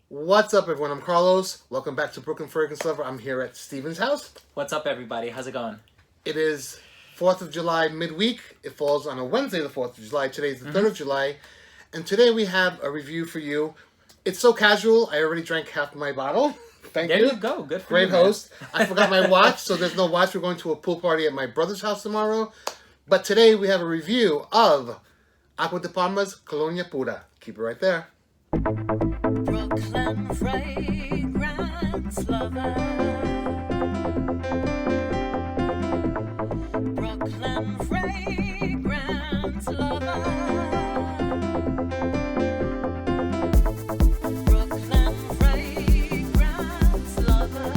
What's up, everyone? I'm Carlos. Welcome back to Brooklyn Fergus Lover. I'm here at Steven's house. What's up, everybody? How's it going? It is 4th of July midweek. It falls on a Wednesday, the 4th of July. Today's the 3rd of July. And today we have a review for you. It's so casual, I already drank half my bottle. Thank you. There you go. Good for Great you, man. host. I forgot my watch, so there's no watch. We're going to a pool party at my brother's house tomorrow. But today we have a review of Acqua di Parma's Colonia Pura. Keep it right there. Brooklyn fragrance lover. Brooklyn fragrance lover. Brooklyn fragrance lover.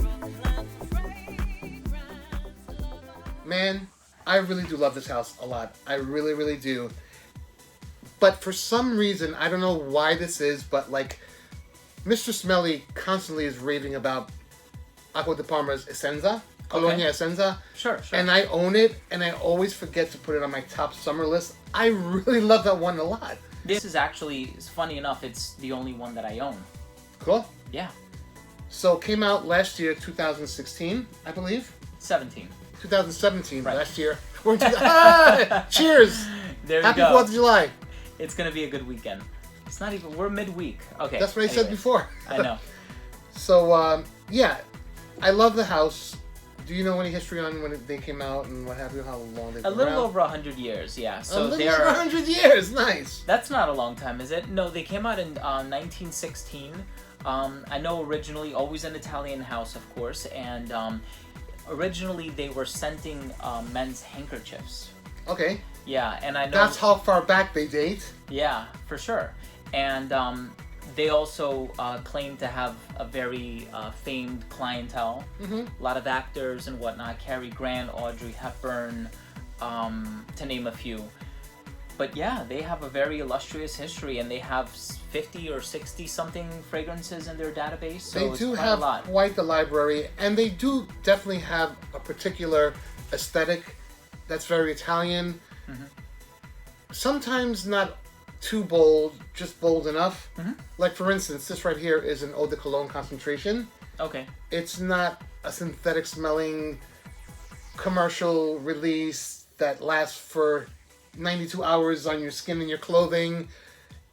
Brooklyn fragrance lover. Man, I really do love this house a lot. I really, really do. But for some reason, I don't know why this is, but like, Mr. Smelly constantly is raving about Acqua di Parma's Essenza, Colonia Essenza. Sure. And I own it, and I always forget to put it on my top summer list. I really love that one a lot. This is actually, funny enough, it's the only one that I own. Cool. Yeah. So it came out last year, 2016, I believe. 17. 2017, Right. last year. Cheers! There you Happy go. 4th of July. It's going to be a good weekend. It's not even, we're midweek. Okay. That's what I said anyway. before. I know. So, yeah, I love the house. Do you know any history on when they came out and what have you? How long they've A been little around? over 100 years, yeah. A So little they're... over 100 years. Nice. That's not a long time, is it? No, they came out in 1916. I know originally, always an Italian house, of course, and originally they were scenting men's handkerchiefs. Okay. Yeah, and I know... That's how far back they date. Yeah, for sure. And they also claim to have a very famed clientele. Mm-hmm. A lot of actors and whatnot. Cary Grant, Audrey Hepburn, to name a few. But yeah, they have a very illustrious history, and they have 50 or 60 something fragrances in their database. So They it's do quite have a lot. quite the library, and they do definitely have a particular aesthetic that's very Italian. Mm-hmm. Sometimes not too bold, just bold enough. Mm-hmm. Like, for instance, this right here is an eau de cologne concentration. Okay. It's not a synthetic smelling commercial release that lasts for 92 hours on your skin and your clothing,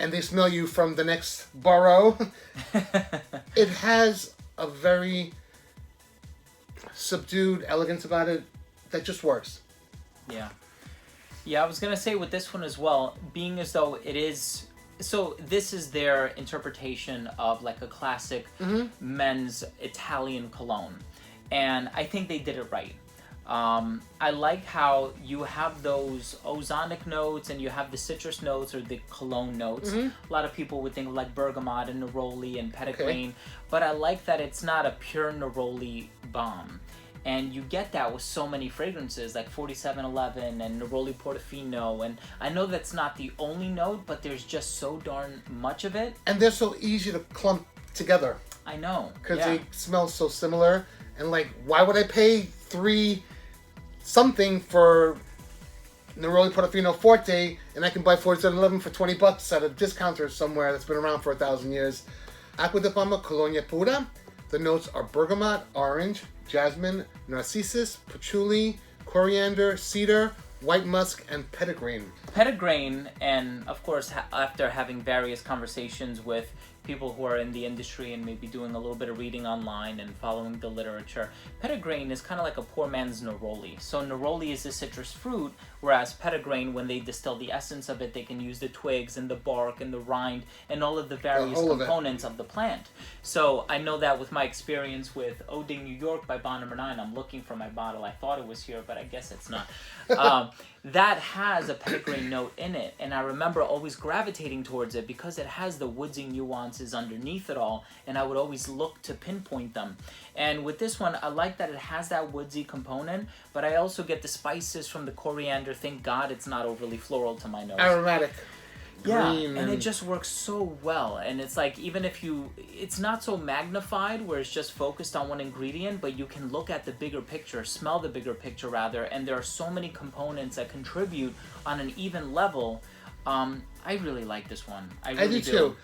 and they smell you from the next borough. It has a very subdued elegance about it that just works. Yeah. Yeah, I was going to say with this one as well, being as though it is... So this is their interpretation of like a classic men's Italian cologne. And I think they did it right. I like how you have those ozonic notes and you have the citrus notes or the cologne notes. A lot of people would think like bergamot and neroli and petitgrain, but I like that it's not a pure neroli bomb. And you get that with so many fragrances like 4711 and Neroli Portofino. And I know that's not the only note, but there's just so darn much of it. And they're so easy to clump together I know. because Yeah. they smell so similar. And like, why would I pay $3 something for Neroli Portofino Forte and I can buy 4711 for $20 at a discounter somewhere that's been around for 1,000 years? Acqua di Parma Colonia Pura. The notes are bergamot, orange, jasmine, narcissus, patchouli, coriander, cedar, white musk, and petitgrain. Petitgrain, and of course, after having various conversations with people who are in the industry and maybe doing a little bit of reading online and following the literature, petitgrain is kind of like a poor man's neroli. So neroli is a citrus fruit, whereas petitgrain, when they distill the essence of it, they can use the twigs and the bark and the rind and all of the various whole of it. components of the plant. So I know that with my experience with Eau de New York by Bond No. 9, I'm looking for my bottle. I thought it was here, but I guess it's not. That has a petitgrain note in it, and I remember always gravitating towards it because it has the woodsy nuances underneath it all, and I would always look to pinpoint them. And with this one, I like that it has that woodsy component, but I also get the spices from the coriander. Thank God it's not overly floral to my nose. Aromatic. Yeah, green and it just works so well. And it's like, even if you, it's not so magnified where it's just focused on one ingredient, but you can look at the bigger picture, smell the bigger picture rather, and there are so many components that contribute on an even level I really like this one. I I really do too.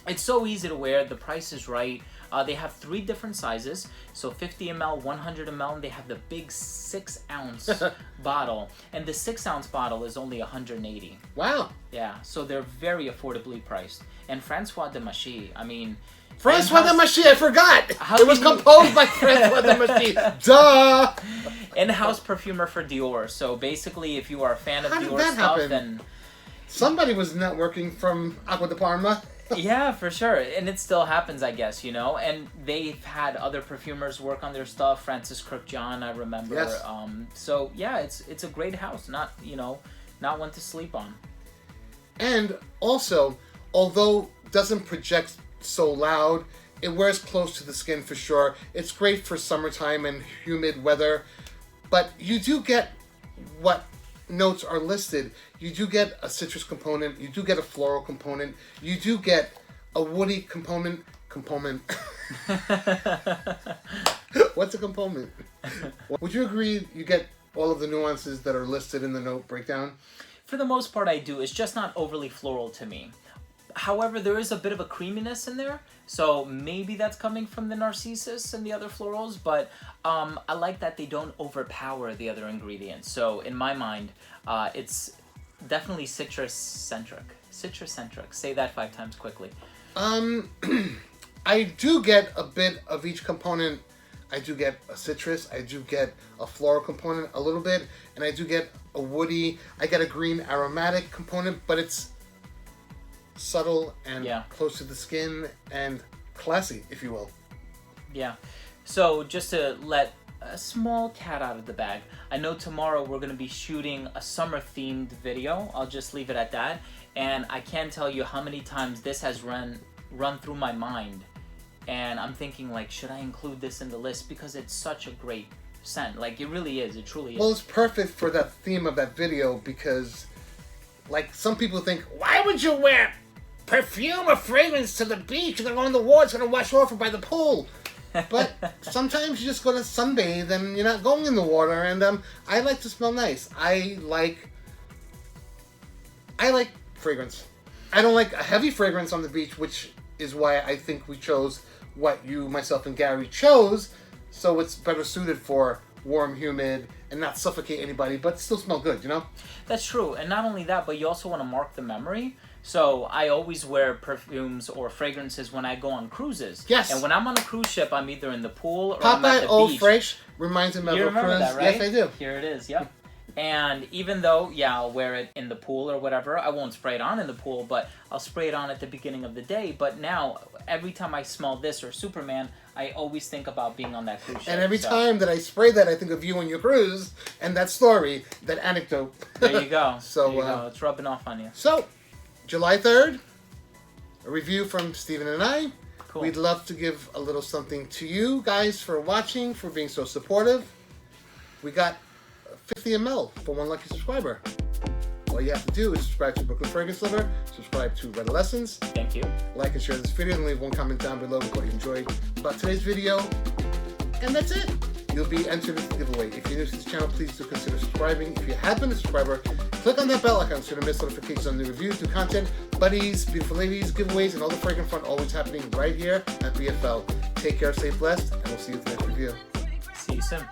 It's so easy to wear. The price is right. They have 3 different sizes. So 50 ml, 100 ml, and they have the big 6-ounce bottle. And the 6-ounce bottle is only 180. Wow. Yeah, so they're very affordably priced. And Francois de Machy, I mean... Francois de Machy, I forgot! How It was can you- composed by Francois de Machy. Duh! in-house perfumer for Dior. So basically, if you are a fan of How did Dior that stuff, happen? then... Somebody was networking from Acqua di Parma. Yeah, for sure. And it still happens, I guess, you know? And they've had other perfumers work on their stuff. Francis Crook-John, I remember. Yes. So, yeah, it's a great house. Not, you know, not one to sleep on. And also, although it doesn't project so loud, it wears close to the skin for sure. It's great for summertime and humid weather. But you do get what notes are listed. You do get a citrus component. You do get a floral component. You do get a woody component. What's a component? Would you agree you get all of the nuances that are listed in the note breakdown? For the most part, I do. It's just not overly floral to me. However, there is a bit of a creaminess in there, so maybe that's coming from the narcissus and the other florals, but I like that they don't overpower the other ingredients. So in my mind, it's definitely citrus-centric. Citrus-centric. Say that 5 times quickly. I do get a bit of each component. I do get a citrus, I do get a floral component a little bit, and I do get a woody, I get a green aromatic component, but it's subtle and close to the skin and classy, if you will. Yeah. So just to let a small cat out of the bag, I know tomorrow we're going to be shooting a summer-themed video. I'll just leave it at that. And I can't tell you how many times this has run through my mind. And I'm thinking, like, should I include this in the list? Because it's such a great scent. Like, it really is. It truly is. Well, it's perfect for that theme of that video because, like, some people think, why would you wear perfume or fragrance to the beach? You're going to go in the water, it's going to wash off or by the pool. But sometimes you just go to sunbathe and you're not going in the water. And I like to smell nice. I like fragrance. I don't like a heavy fragrance on the beach, which is why I think we chose what you, myself, and Gary chose. So it's better suited for warm, humid, and not suffocate anybody, but still smell good, you know? That's true. And not only that, but you also want to mark the memory. So I always wear perfumes or fragrances when I go on cruises. Yes. And when I'm on a cruise ship, I'm either in the pool or I'm at Popeye the Old beach. Fresh reminds him of You a remember cruise. that, right? Yes, I do. Here it is, yep. And even though, I'll wear it in the pool or whatever, I won't spray it on in the pool, but I'll spray it on at the beginning of the day. But now, every time I smell this or Superman, I always think about being on that cruise ship. And every time that I spray that, I think of you and your cruise and that story, that anecdote. There you go. So, there you go. It's rubbing off on you. So, July 3rd, a review from Steven and I. Cool. We'd love to give a little something to you guys for watching, for being so supportive. We got 50 ml for one lucky subscriber. All you have to do is subscribe to Brooklyn Fragrance Lover, subscribe to Redolessence, Thank you. like and share this video, and leave one comment down below with what you enjoyed about today's video. And that's it. You'll be entered into the giveaway. If you're new to this channel, please do consider subscribing. If you have been a subscriber, click on that bell icon so you don't miss notifications on new reviews, new content, buddies, beautiful ladies, giveaways, and all the fragrant fun always happening right here at BFL. Take care, stay blessed, and we'll see you at the next review. See you soon.